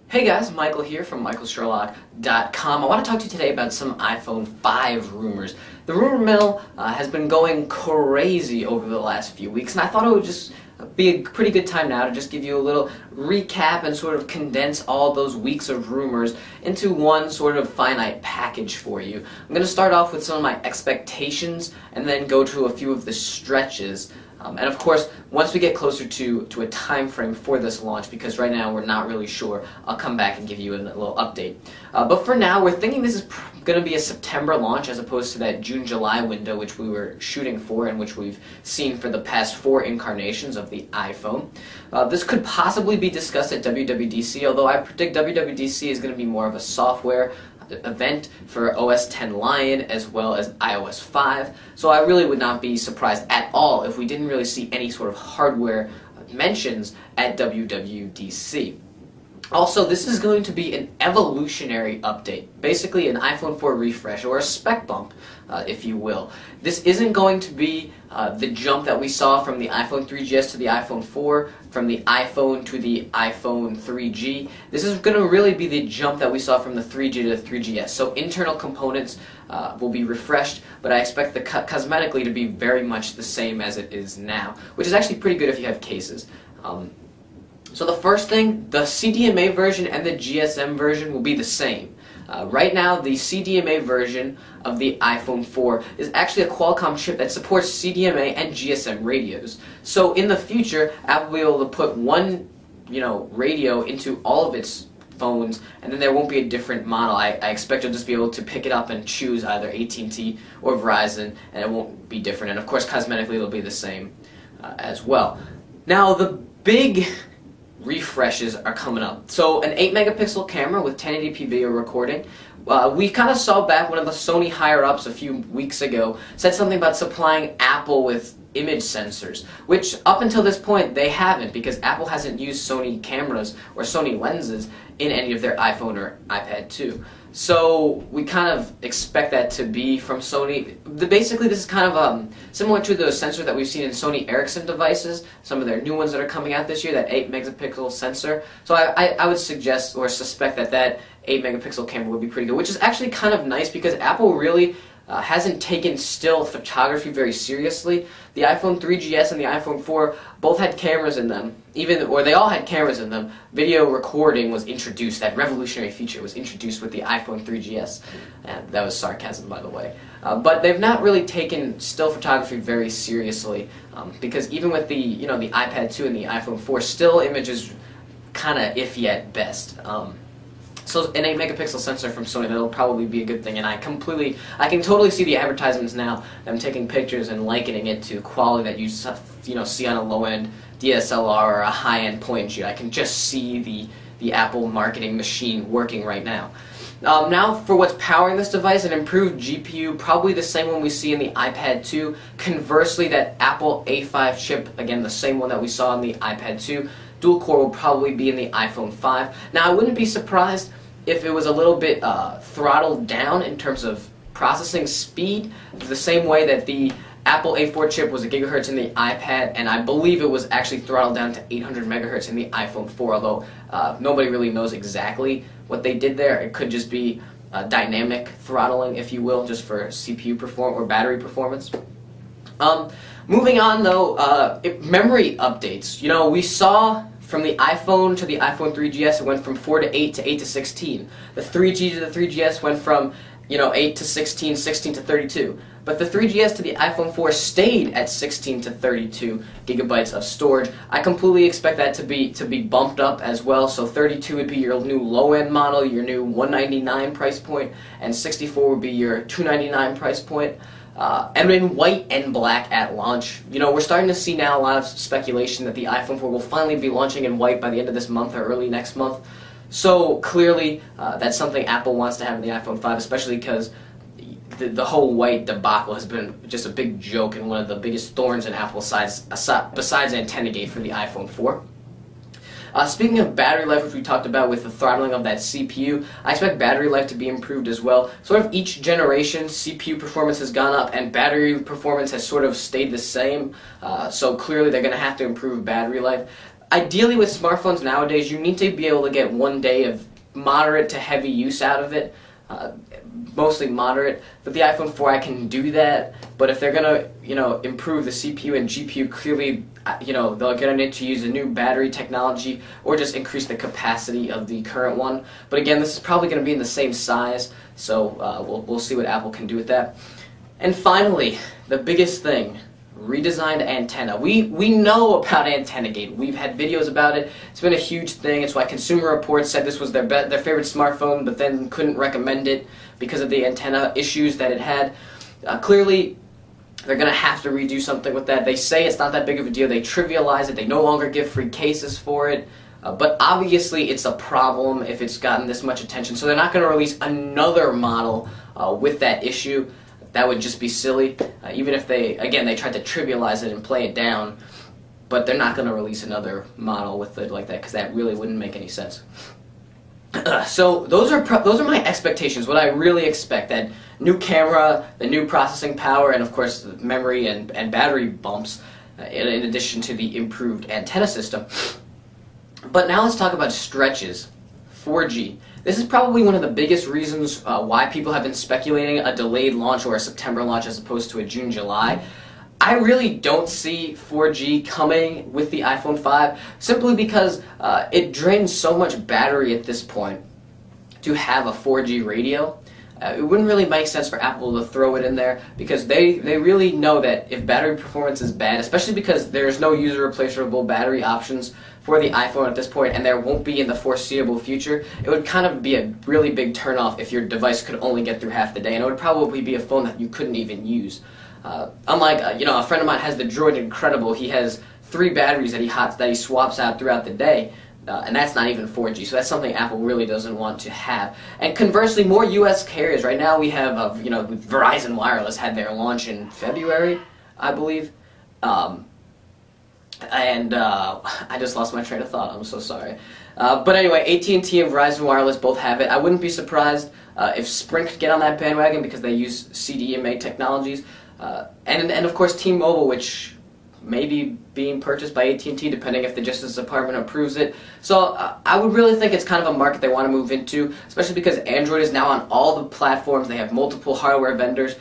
Hey guys, Michael here from michaelsherlock.com. I want to talk to you today about some iPhone 5 rumors. The rumor mill has been going crazy over the last few weeks, and I thought it would just be a pretty good time now to just give you a little recap and sort of condense all those weeks of rumors into one sort of finite package for you. I'm going to start off with some of my expectations and then go to a few of the stretches. And of course, once we get closer to a time frame for this launch, because right now we're not really sure, I'll come back and give you a little update. But for now, we're thinking this is going to be a September launch as opposed to that June-July window which we were shooting for and which we've seen for the past 4 incarnations of the iPhone. This could possibly be discussed at WWDC, although I predict WWDC is going to be more of a software event for OS X Lion as well as iOS 5, so I really would not be surprised at all if we didn't really see any sort of hardware mentions at WWDC. Also, this is going to be an evolutionary update, basically an iPhone 4 refresh, or a spec bump, if you will. This isn't going to be the jump that we saw from the iPhone 3GS to the iPhone 4, from the iPhone to the iPhone 3G. This is going to really be the jump that we saw from the 3G to the 3GS. So internal components will be refreshed, but I expect the cosmetically to be very much the same as it is now, which is actually pretty good if you have cases. So the first thing, the CDMA version and the GSM version will be the same. Right now, the CDMA version of the iPhone 4 is actually a Qualcomm chip that supports CDMA and GSM radios. So in the future, Apple will be able to put one, radio into all of its phones, and then there won't be a different model. I expect you'll just be able to pick it up and choose either AT&T or Verizon, and it won't be different. And of course, cosmetically, it'll be the same as well. Now, the big refreshes are coming up. So an 8 megapixel camera with 1080p video recording. We kind of saw back one of the Sony higher-ups a few weeks ago said something about supplying Apple with image sensors, which up until this point they haven't, because Apple hasn't used Sony cameras or Sony lenses in any of their iPhone or iPad 2. So we kind of expect that to be from Sony. Basically, this is kind of similar to the sensor that we've seen in Sony Ericsson devices, some of their new ones that are coming out this year, that 8 megapixel sensor. So I would suggest or suspect that 8 megapixel camera would be pretty good, which is actually kind of nice because Apple really hasn't taken still photography very seriously. The iPhone 3GS and the iPhone 4 both had cameras in them, they all had cameras in them. Video recording was introduced. That revolutionary feature was introduced with the iPhone 3GS, and that was sarcasm, by the way. But they've not really taken still photography very seriously, because even with the the iPad 2 and the iPhone 4, still image is kind of iffy at best. So an 8 megapixel sensor from Sony, that'll probably be a good thing, and I can totally see the advertisements now, them taking pictures and likening it to quality that you see on a low-end DSLR or a high-end point and shoot. I can just see the Apple marketing machine working right now. Now for what's powering this device, an improved GPU, probably the same one we see in the iPad 2. Conversely, that Apple A5 chip, again the same one that we saw in the iPad 2, dual core will probably be in the iPhone 5. Now I wouldn't be surprised if it was a little bit throttled down in terms of processing speed, the same way that the Apple A4 chip was a gigahertz in the iPad, and I believe it was actually throttled down to 800 megahertz in the iPhone 4, although nobody really knows exactly what they did there. It could just be dynamic throttling, if you will, just for CPU or battery performance. Moving on though, memory updates. We saw from the iPhone to the iPhone 3GS, it went from 4 to 8 to 8 to 16. The 3G to the 3GS went from 8 to 16, 16 to 32. But the 3GS to the iPhone 4 stayed at 16 to 32 gigabytes of storage. I completely expect that to be bumped up as well. So 32 would be your new low-end model, your new $199 price point, and 64 would be your $299 price point. And in white and black at launch. We're starting to see now a lot of speculation that the iPhone 4 will finally be launching in white by the end of this month or early next month. So clearly, that's something Apple wants to have in the iPhone 5, especially because the whole white debacle has been just a big joke and one of the biggest thorns in Apple's sides, besides AntennaGate for the iPhone 4. Speaking of battery life, which we talked about with the throttling of that CPU, I expect battery life to be improved as well. Sort of each generation, CPU performance has gone up and battery performance has sort of stayed the same. So clearly they're going to have to improve battery life. ideally with smartphones nowadays, you need to be able to get 1 day of moderate to heavy use out of it. Mostly moderate. With the iPhone 4 I can do that, but if they're gonna, improve the CPU and GPU, clearly, they're gonna need to use a new battery technology or just increase the capacity of the current one. But again, this is probably gonna be in the same size, so we'll see what Apple can do with that. And finally, the biggest thing, redesigned antenna. We know about AntennaGate. We've had videos about it. It's been a huge thing. It's why Consumer Reports said this was their favorite smartphone, but then couldn't recommend it because of the antenna issues that it had. Clearly, they're going to have to redo something with that. They say it's not that big of a deal. They trivialize it. They no longer give free cases for it. But obviously, it's a problem if it's gotten this much attention. So they're not going to release another model with that issue. That would just be silly, even if they tried to trivialize it and play it down, but they're not going to release another model with it like that, because that really wouldn't make any sense. So those are my expectations, what I really expect, that new camera, the new processing power, and of course the memory and battery bumps, in addition to the improved antenna system. But now let's talk about stretches. 4G. This is probably one of the biggest reasons why people have been speculating a delayed launch or a September launch as opposed to a June-July. I really don't see 4G coming with the iPhone 5 simply because it drains so much battery at this point to have a 4G radio. It wouldn't really make sense for Apple to throw it in there because they really know that if battery performance is bad, especially because there's no user replaceable battery options for the iPhone at this point, and there won't be in the foreseeable future, it would kind of be a really big turnoff if your device could only get through half the day, and it would probably be a phone that you couldn't even use. Unlike, a friend of mine has the Droid Incredible. He has 3 batteries that he swaps out throughout the day. And that's not even 4G, so that's something Apple really doesn't want to have. And conversely, more U.S. carriers. Right now we have, Verizon Wireless had their launch in February, I believe. I just lost my train of thought. I'm so sorry. But anyway, AT&T and Verizon Wireless both have it. I wouldn't be surprised if Sprint could get on that bandwagon because they use CDMA technologies. And of course T-Mobile, which may be being purchased by AT&T depending if the Justice Department approves it. So I would really think it's kind of a market they want to move into, especially because Android is now on all the platforms. They have multiple hardware vendors.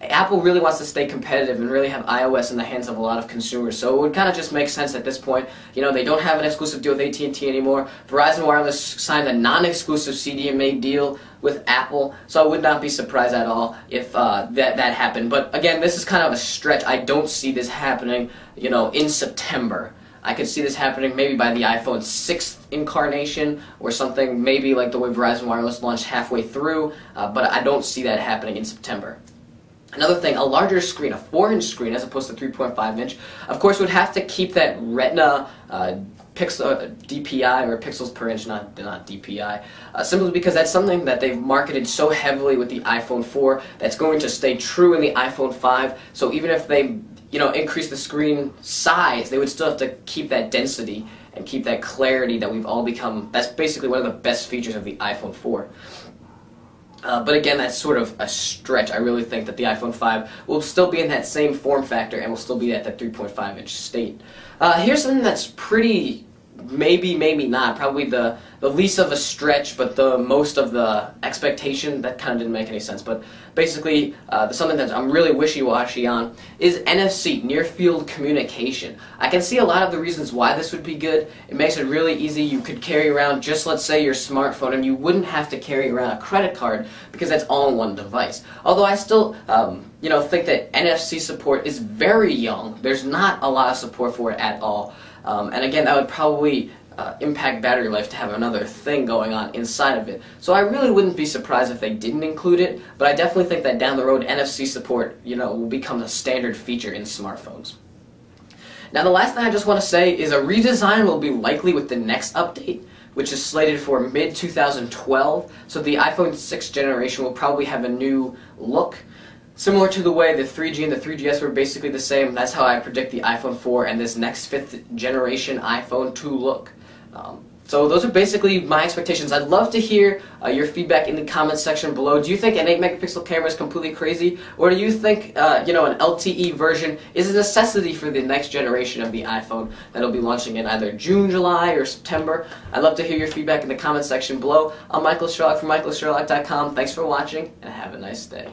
Apple really wants to stay competitive and really have iOS in the hands of a lot of consumers. So it would kind of just make sense at this point. They don't have an exclusive deal with AT&T anymore. Verizon Wireless signed a non-exclusive CDMA deal with Apple, so I would not be surprised at all if that happened. But again, this is kind of a stretch. I don't see this happening, in September. I could see this happening maybe by the iPhone 6th incarnation or something, maybe like the way Verizon Wireless launched halfway through, but I don't see that happening in September. Another thing, a larger screen, a 4-inch screen as opposed to 3.5-inch, of course would have to keep that Retina pixel DPI, or pixels per inch, not DPI, simply because that's something that they've marketed so heavily with the iPhone 4 that's going to stay true in the iPhone 5. So even if they increase the screen size, they would still have to keep that density and keep that clarity that we've all become. That's basically one of the best features of the iPhone 4. But again, that's sort of a stretch. I really think that the iPhone 5 will still be in that same form factor and will still be at that 3.5-inch state. Here's something that's pretty, maybe not, probably the least of a stretch, but the most of the expectation. That kind of didn't make any sense. But basically, something that I'm really wishy-washy on is NFC, near-field communication. I can see a lot of the reasons why this would be good. It makes it really easy. You could carry around just, let's say, your smartphone, and you wouldn't have to carry around a credit card because that's all in one device. Although I still, think that NFC support is very young. There's not a lot of support for it at all. And again, that would probably impact battery life to have another thing going on inside of it. So I really wouldn't be surprised if they didn't include it, but I definitely think that down the road NFC support, will become a standard feature in smartphones. Now the last thing I just want to say is a redesign will be likely with the next update, which is slated for mid-2012. So the iPhone 6 generation will probably have a new look. Similar to the way the 3G and the 3GS were basically the same, that's how I predict the iPhone 4 and this next 5th generation iPhone to look. So those are basically my expectations. I'd love to hear your feedback in the comments section below. Do you think an 8 megapixel camera is completely crazy? Or do you think an LTE version is a necessity for the next generation of the iPhone that'll be launching in either June, July, or September? I'd love to hear your feedback in the comments section below. I'm Michael Sherlock from michaelsherlock.com. Thanks for watching, and have a nice day.